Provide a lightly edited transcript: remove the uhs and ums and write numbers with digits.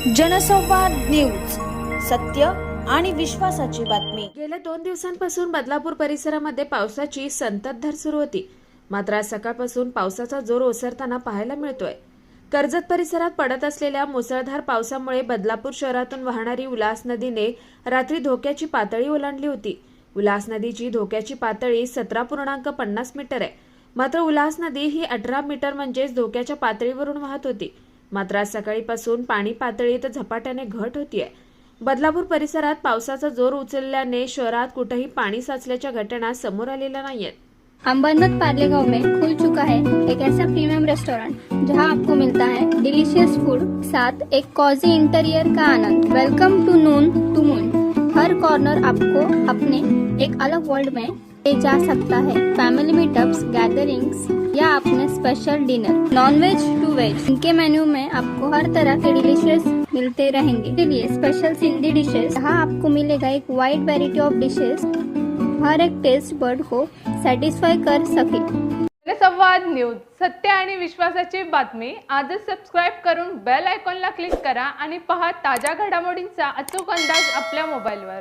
जनसंवाद न्यूज, सत्य आणि विश्वासाची बातमी। गेल्या 2 दिवसांपासून बदलापूर परिसरामध्ये पावसाची संततधार सुरू होती। मात्र आज सकाळपासून पावसाचा जोर ओसरताना पाहायला मिळतोय। कर्जत परिसरात पडत असलेल्या मुसळधार पावसामुळे बदलापूर शहरातून वाहणारी उल्हास नदीने रात्री धोक्याची पातळी ओलांडली होती। उल्हास नदीची धोक्याची पातळी 17.50 मीटर आहे। मात्र उल्हास नदी ही 18 मीटर म्हणजेच धोक्याच्या पातळीवरून वाहत होती। मात्र आज सकाळीपासून पाणी पातळीत झपाट्याने घट होतीये। बदलापूर परिसरात पावसाचा जोर उचलल्याने शहरात कुठेही पाणी साचल्याच्या घटना समोर आलेल्या नाहीयेत। अंबरनाथ पार्ले गांव में खुल चुका है एक ऐसा प्रीमियम रेस्टोरेंट जहां आपको मिलता है डिलीशियस फूड साथ एक कॉजी इंटीरियर का आनंद। Welcome to noon to moon. हर कॉर्नर आपको अपने एक अलग वर्ल्ड में ले जा सकता है। फैमिली मीटअप्स, गैदरिंग्स या अपने special dinner, non veg to veg, इनके मेन्यू में आपको हर तरह के डिलीशियस मिलते रहेंगे। इसलिए स्पेशल सिंधी डिशेस, जहाँ आपको मिलेगा एक वाइड वैरायटी ऑफ डिशेस, हर एक टेस्ट बर्ड को सॅटिस्फाय कर सके। जनसंवाद न्यूज, सत्य आणि विश्वासाची बातमी। आजच सबस्क्राइब करून बेल आयकॉनला क्लिक करा आणि पहा ताज्या घडामोडींचा अचूक अंदाज आपल्या मोबाईलवर।